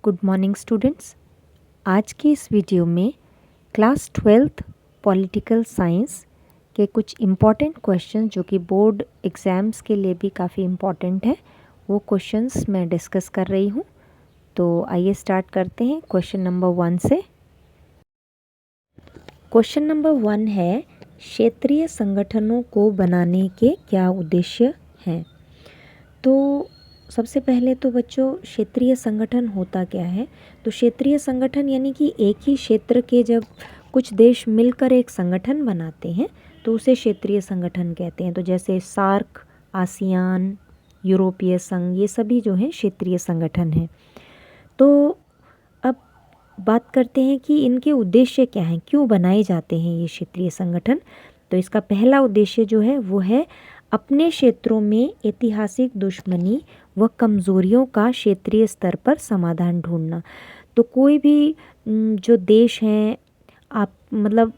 Good morning students. आज के इस वीडियो में क्लास 12th पॉलिटिकल साइंस के कुछ इम्पॉर्टेंट क्वेश्चन जो कि बोर्ड एग्ज़ाम्स के लिए भी काफ़ी इम्पॉर्टेंट है वो क्वेश्चंस मैं डिस्कस कर रही हूँ। तो आइए स्टार्ट करते हैं क्वेश्चन नंबर 1 से। क्वेश्चन नंबर 1 है, क्षेत्रीय संगठनों को बनाने के क्या उद्देश्य हैं। तो सबसे पहले तो बच्चों, क्षेत्रीय संगठन होता क्या है। तो क्षेत्रीय संगठन यानी कि एक ही क्षेत्र के जब कुछ देश मिलकर एक संगठन बनाते हैं तो उसे क्षेत्रीय संगठन कहते हैं। तो जैसे सार्क, आसियान, यूरोपीय संघ, ये सभी जो हैं क्षेत्रीय संगठन हैं। तो अब बात करते हैं कि इनके उद्देश्य क्या हैं, क्यों बनाए जाते हैं ये क्षेत्रीय संगठन। तो इसका पहला उद्देश्य जो है वो है अपने क्षेत्रों में ऐतिहासिक दुश्मनी व कमज़ोरियों का क्षेत्रीय स्तर पर समाधान ढूंढना। तो कोई भी जो देश हैं, आप मतलब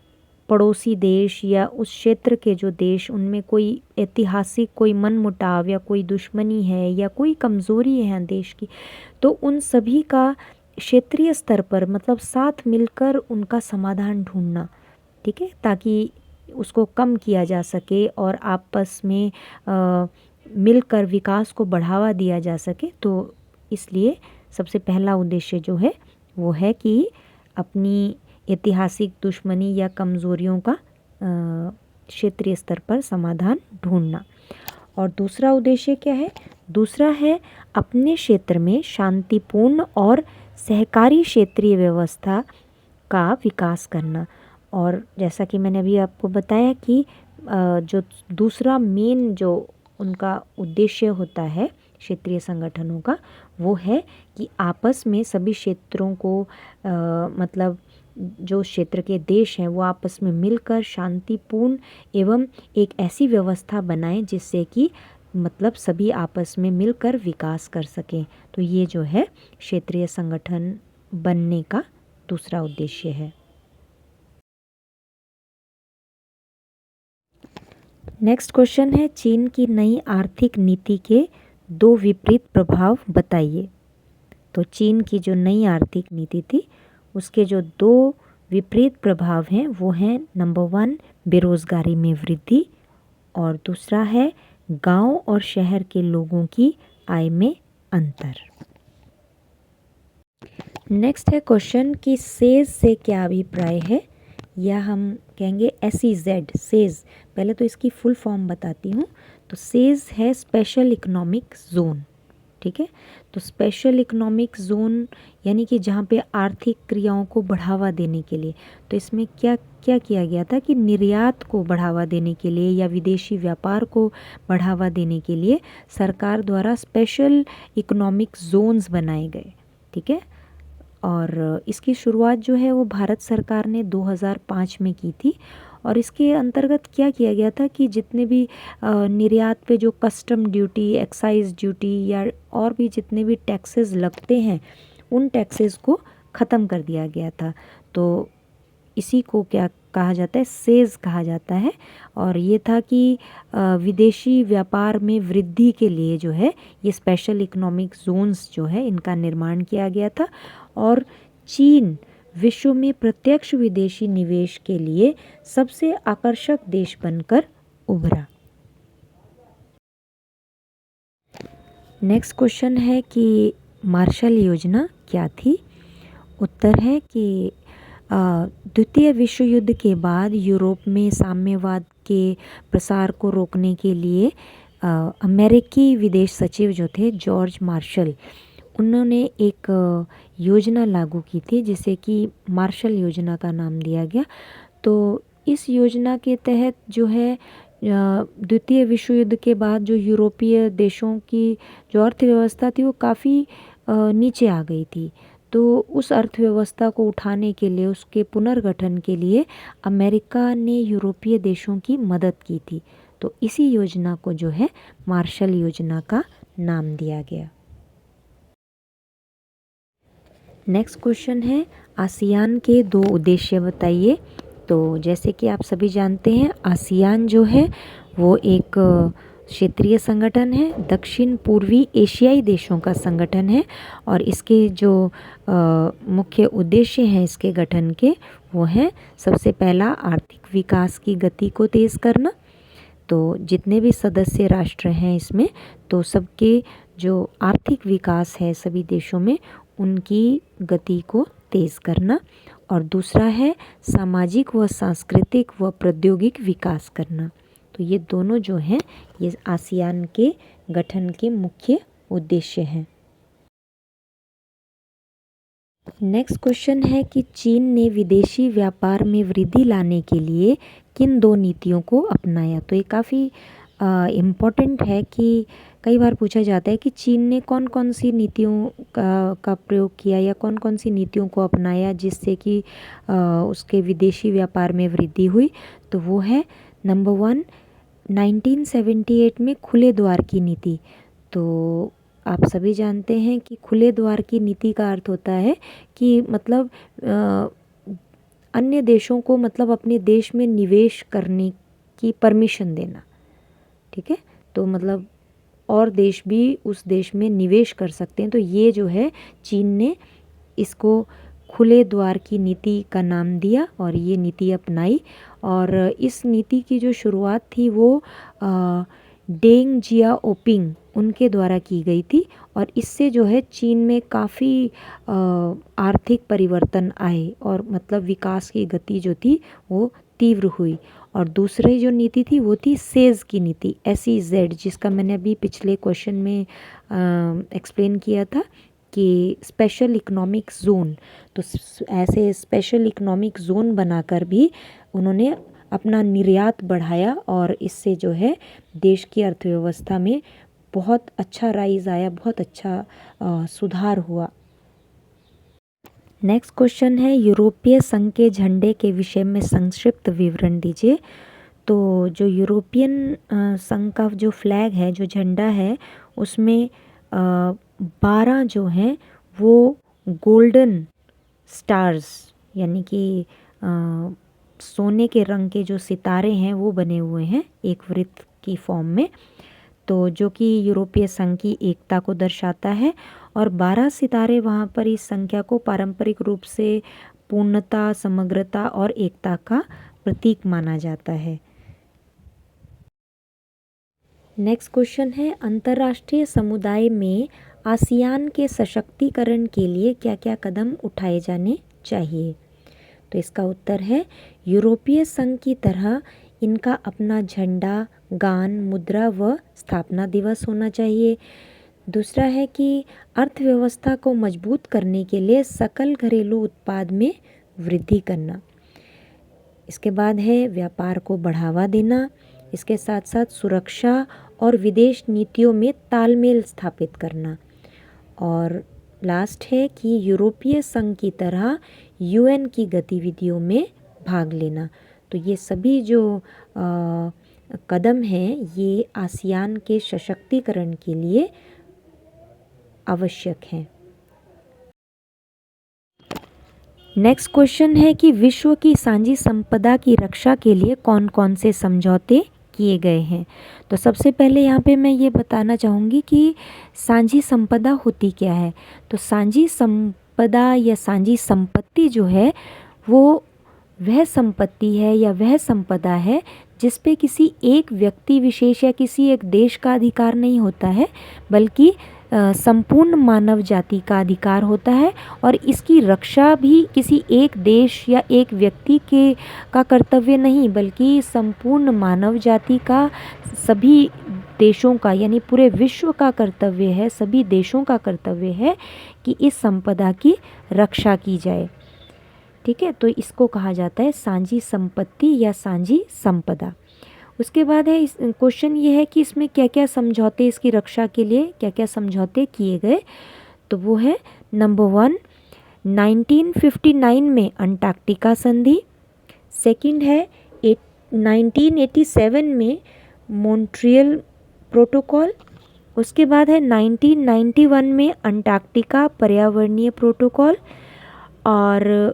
पड़ोसी देश या उस क्षेत्र के जो देश, उनमें कोई ऐतिहासिक कोई मनमुटाव या कोई दुश्मनी है या कोई कमज़ोरी है देश की, तो उन सभी का क्षेत्रीय स्तर पर मतलब साथ मिलकर उनका समाधान ढूंढना, ठीक है, ताकि उसको कम किया जा सके और आपस में मिलकर विकास को बढ़ावा दिया जा सके। तो इसलिए सबसे पहला उद्देश्य जो है वो है कि अपनी ऐतिहासिक दुश्मनी या कमज़ोरियों का क्षेत्रीय स्तर पर समाधान ढूंढना। और दूसरा उद्देश्य क्या है? दूसरा है अपने क्षेत्र में शांतिपूर्ण और सहकारी क्षेत्रीय व्यवस्था का विकास करना। और जैसा कि मैंने अभी आपको बताया कि जो दूसरा मेन जो उनका उद्देश्य होता है क्षेत्रीय संगठनों का, वो है कि आपस में सभी क्षेत्रों को मतलब जो क्षेत्र के देश हैं वो आपस में मिलकर शांतिपूर्ण एवं एक ऐसी व्यवस्था बनाएं जिससे कि मतलब सभी आपस में मिलकर विकास कर सकें। तो ये जो है क्षेत्रीय संगठन बनने का दूसरा उद्देश्य है। नेक्स्ट क्वेश्चन है, चीन की नई आर्थिक नीति के 2 विपरीत प्रभाव बताइए। तो चीन की जो नई आर्थिक नीति थी उसके जो 2 विपरीत प्रभाव हैं वो हैं, नंबर 1 बेरोजगारी में वृद्धि और दूसरा है गांव और शहर के लोगों की आय में अंतर। नेक्स्ट है क्वेश्चन कि सेज से क्या अभिप्राय है, या हम कहेंगे SEZ, सेज। पहले तो इसकी फुल फॉर्म बताती हूँ। तो सेज है स्पेशल इकोनॉमिक जोन, ठीक है। तो स्पेशल इकोनॉमिक जोन यानी कि जहाँ पे आर्थिक क्रियाओं को बढ़ावा देने के लिए, तो इसमें क्या क्या किया गया था कि निर्यात को बढ़ावा देने के लिए या विदेशी व्यापार को बढ़ावा देने के लिए सरकार द्वारा स्पेशल इकोनॉमिक जोन्स बनाए गए, ठीक है। और इसकी शुरुआत जो है वो भारत सरकार ने 2005 में की थी। और इसके अंतर्गत क्या किया गया था कि जितने भी निर्यात पे जो कस्टम ड्यूटी, एक्साइज ड्यूटी या और भी जितने भी टैक्सेस लगते हैं उन टैक्सेस को ख़त्म कर दिया गया था। तो इसी को क्या कहा जाता है? सेज कहा जाता है। और ये था कि विदेशी व्यापार में वृद्धि के लिए जो है ये स्पेशल इकोनॉमिक जोन्स जो है इनका निर्माण किया गया था। और चीन विश्व में प्रत्यक्ष विदेशी निवेश के लिए सबसे आकर्षक देश बनकर उभरा। नेक्स्ट क्वेश्चन है कि मार्शल योजना क्या थी। उत्तर है कि द्वितीय विश्व युद्ध के बाद यूरोप में साम्यवाद के प्रसार को रोकने के लिए अमेरिकी विदेश सचिव जो थे जॉर्ज मार्शल, उन्होंने एक योजना लागू की थी जिसे कि मार्शल योजना का नाम दिया गया। तो इस योजना के तहत जो है द्वितीय विश्व युद्ध के बाद जो यूरोपीय देशों की जो अर्थव्यवस्था थी वो काफ़ी नीचे आ गई थी। तो उस अर्थव्यवस्था को उठाने के लिए, उसके पुनर्गठन के लिए अमेरिका ने यूरोपीय देशों की मदद की थी। तो इसी योजना को जो है मार्शल योजना का नाम दिया गया। नेक्स्ट क्वेश्चन है, आसियान के 2 उद्देश्य बताइए। तो जैसे कि आप सभी जानते हैं आसियान जो है वो एक क्षेत्रीय संगठन है, दक्षिण पूर्वी एशियाई देशों का संगठन है और इसके जो मुख्य उद्देश्य हैं इसके गठन के वो हैं सबसे पहला आर्थिक विकास की गति को तेज़ करना। तो जितने भी सदस्य राष्ट्र हैं इसमें तो सबके जो आर्थिक विकास है सभी देशों में उनकी गति को तेज़ करना। और दूसरा है सामाजिक व सांस्कृतिक व प्रौद्योगिक विकास करना। तो ये दोनों जो हैं ये आसियान के गठन के मुख्य उद्देश्य हैं। नेक्स्ट क्वेश्चन है कि चीन ने विदेशी व्यापार में वृद्धि लाने के लिए किन 2 नीतियों को अपनाया। तो ये काफ़ी इम्पॉर्टेंट है कि कई बार पूछा जाता है कि चीन ने कौन कौन सी नीतियों का प्रयोग किया या कौन कौन सी नीतियों को अपनाया जिससे कि उसके विदेशी व्यापार में वृद्धि हुई। तो वो है नंबर 1 1978 में खुले द्वार की नीति। तो आप सभी जानते हैं कि खुले द्वार की नीति का अर्थ होता है कि मतलब अन्य देशों को मतलब अपने देश में निवेश करने की परमिशन देना। ठीक है, तो मतलब और देश भी उस देश में निवेश कर सकते हैं। तो ये जो है चीन ने इसको खुले द्वार की नीति का नाम दिया और ये नीति अपनाई। और इस नीति की जो शुरुआत थी वो डेंग जियाओपिंग उनके द्वारा की गई थी और इससे जो है चीन में काफ़ी आर्थिक परिवर्तन आए और मतलब विकास की गति जो थी वो तीव्र हुई। और दूसरी जो नीति थी वो थी सेज की नीति, SEZ, जिसका मैंने अभी पिछले क्वेश्चन में एक्सप्लेन किया था कि स्पेशल इकोनॉमिक जोन। तो ऐसे स्पेशल इकोनॉमिक जोन बनाकर भी उन्होंने अपना निर्यात बढ़ाया और इससे जो है देश की अर्थव्यवस्था में बहुत अच्छा राइज आया, बहुत अच्छा सुधार हुआ। नेक्स्ट क्वेश्चन है यूरोपीय संघ के झंडे के विषय में संक्षिप्त विवरण दीजिए। तो जो यूरोपियन संघ का जो फ्लैग है, जो झंडा है, उसमें 12 जो हैं वो गोल्डन स्टार्स यानी कि सोने के रंग के जो सितारे हैं वो बने हुए हैं एक वृत्त की फॉर्म में। तो जो कि यूरोपीय संघ की एकता को दर्शाता है और 12 सितारे वहाँ पर इस संख्या को पारंपरिक रूप से पूर्णता, समग्रता और एकता का प्रतीक माना जाता है। नेक्स्ट क्वेश्चन है अंतर्राष्ट्रीय समुदाय में आसियान के सशक्तिकरण के लिए क्या क्या कदम उठाए जाने चाहिए। तो इसका उत्तर है यूरोपीय संघ की तरह इनका अपना झंडा, गान, मुद्रा व स्थापना दिवस होना चाहिए। दूसरा है कि अर्थव्यवस्था को मजबूत करने के लिए सकल घरेलू उत्पाद में वृद्धि करना। इसके बाद है व्यापार को बढ़ावा देना। इसके साथ साथ सुरक्षा और विदेश नीतियों में तालमेल स्थापित करना। और लास्ट है कि यूरोपीय संघ की तरह UN की गतिविधियों में भाग लेना। तो ये सभी जो कदम हैं ये आसियान के सशक्तिकरण के लिए आवश्यक हैं। नेक्स्ट क्वेश्चन है कि विश्व की साझी संपदा की रक्षा के लिए कौन कौन से समझौते किए गए हैं। तो सबसे पहले यहाँ पे मैं ये बताना चाहूँगी कि साझी संपदा होती क्या है। तो साझी संपदा या साझी संपत्ति जो है वो वह संपत्ति है या वह संपदा है जिस पे किसी एक व्यक्ति विशेष या किसी एक देश का अधिकार नहीं होता है बल्कि संपूर्ण मानव जाति का अधिकार होता है और इसकी रक्षा भी किसी एक देश या एक व्यक्ति का कर्तव्य नहीं बल्कि संपूर्ण मानव जाति का, सभी देशों का यानी पूरे विश्व का कर्तव्य है, सभी देशों का कर्तव्य है कि इस संपदा की रक्षा की जाए। ठीक है, तो इसको कहा जाता है साझी संपत्ति या साझी संपदा। उसके बाद है इस क्वेश्चन ये है कि इसमें क्या क्या समझौते, इसकी रक्षा के लिए क्या क्या समझौते किए गए। तो वो है नंबर 1 1959 में अंटार्कटिका संधि। सेकंड है 1987 में मॉन्ट्रियल प्रोटोकॉल। उसके बाद है 1991 में अंटार्कटिका पर्यावरणीय प्रोटोकॉल। और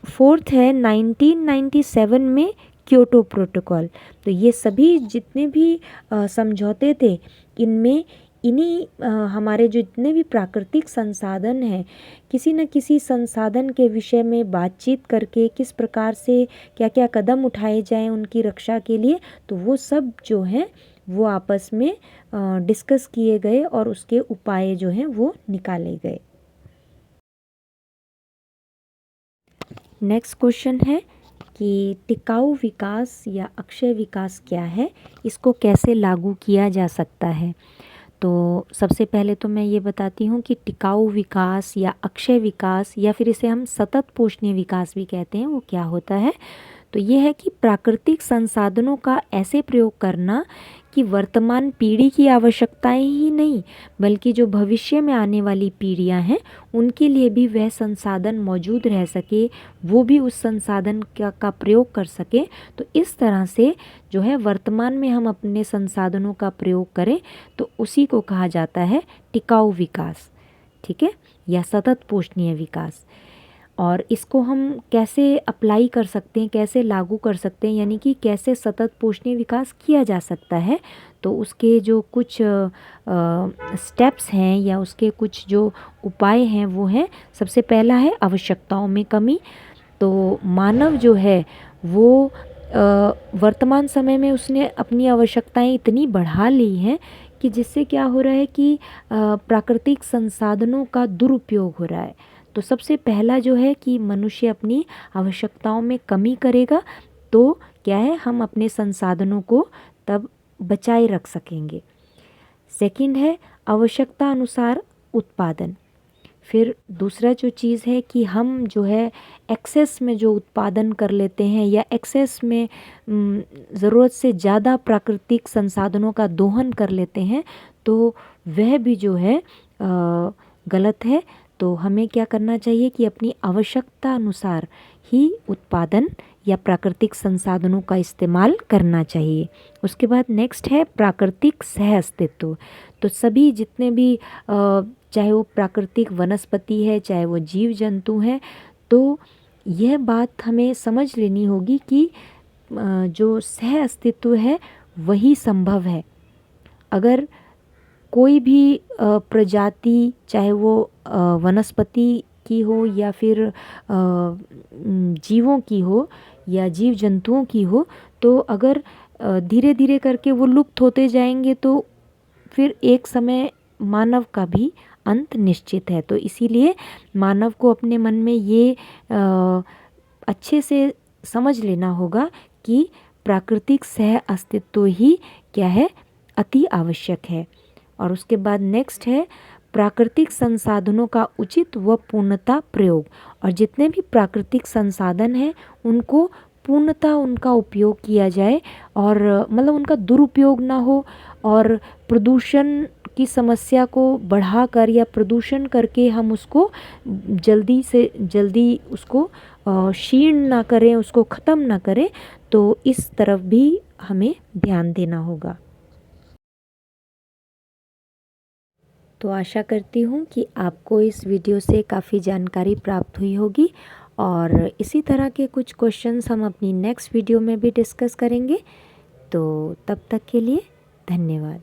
फोर्थ है 1997 में क्योटो प्रोटोकॉल। तो ये सभी जितने भी समझौते थे, इनमें इन्हीं हमारे जो जितने भी प्राकृतिक संसाधन हैं, किसी न किसी संसाधन के विषय में बातचीत करके किस प्रकार से क्या क्या कदम उठाए जाएं उनकी रक्षा के लिए, तो वो सब जो हैं वो आपस में डिस्कस किए गए और उसके उपाय जो हैं वो निकाले गए। नेक्स्ट क्वेश्चन है कि टिकाऊ विकास या अक्षय विकास क्या है, इसको कैसे लागू किया जा सकता है। तो सबसे पहले तो मैं ये बताती हूँ कि टिकाऊ विकास या अक्षय विकास या फिर इसे हम सतत पोषणीय विकास भी कहते हैं, वो क्या होता है। तो ये है कि प्राकृतिक संसाधनों का ऐसे प्रयोग करना कि वर्तमान पीढ़ी की आवश्यकताएं ही नहीं बल्कि जो भविष्य में आने वाली पीढ़ियां हैं उनके लिए भी वह संसाधन मौजूद रह सके, वो भी उस संसाधन का प्रयोग कर सके। तो इस तरह से जो है वर्तमान में हम अपने संसाधनों का प्रयोग करें, तो उसी को कहा जाता है टिकाऊ विकास, ठीक है, या सतत पोषणीय विकास। और इसको हम कैसे अप्लाई कर सकते हैं, कैसे लागू कर सकते हैं, यानी कि कैसे सतत पोषणीय विकास किया जा सकता है। तो उसके जो कुछ स्टेप्स हैं या उसके कुछ जो उपाय हैं वो हैं, सबसे पहला है आवश्यकताओं में कमी। तो मानव जो है वो वर्तमान समय में उसने अपनी आवश्यकताएं इतनी बढ़ा ली हैं कि जिससे क्या हो रहा है कि प्राकृतिक संसाधनों का दुरुपयोग हो रहा है। तो सबसे पहला जो है कि मनुष्य अपनी आवश्यकताओं में कमी करेगा तो क्या है, हम अपने संसाधनों को तब बचाए रख सकेंगे। सेकंड है आवश्यकता अनुसार उत्पादन। फिर दूसरा जो चीज़ है कि हम जो है एक्सेस में जो उत्पादन कर लेते हैं या एक्सेस में ज़रूरत से ज़्यादा प्राकृतिक संसाधनों का दोहन कर लेते हैं, तो वह भी जो है गलत है। तो हमें क्या करना चाहिए कि अपनी आवश्यकता अनुसार ही उत्पादन या प्राकृतिक संसाधनों का इस्तेमाल करना चाहिए। उसके बाद नेक्स्ट है प्राकृतिक सह अस्तित्व। तो सभी जितने भी चाहे वो प्राकृतिक वनस्पति है, चाहे वो जीव जंतु हैं, तो यह बात हमें समझ लेनी होगी कि जो सह अस्तित्व है वही संभव है। अगर कोई भी प्रजाति, चाहे वो वनस्पति की हो या फिर जीवों की हो या जीव जंतुओं की हो, तो अगर धीरे धीरे करके वो लुप्त होते जाएंगे तो फिर एक समय मानव का भी अंत निश्चित है। तो इसीलिए मानव को अपने मन में ये अच्छे से समझ लेना होगा कि प्राकृतिक सह अस्तित्व ही क्या है, अति आवश्यक है। और उसके बाद नेक्स्ट है प्राकृतिक संसाधनों का उचित व पूर्णता प्रयोग। और जितने भी प्राकृतिक संसाधन हैं उनको पूर्णतः उनका उपयोग किया जाए और मतलब उनका दुरुपयोग ना हो, और प्रदूषण की समस्या को बढ़ाकर या प्रदूषण करके हम उसको जल्दी से जल्दी उसको क्षीण ना करें, उसको ख़त्म ना करें। तो इस तरफ भी हमें ध्यान देना होगा। तो आशा करती हूँ कि आपको इस वीडियो से काफ़ी जानकारी प्राप्त हुई होगी और इसी तरह के कुछ क्वेश्चंस हम अपनी नेक्स्ट वीडियो में भी डिस्कस करेंगे। तो तब तक के लिए धन्यवाद।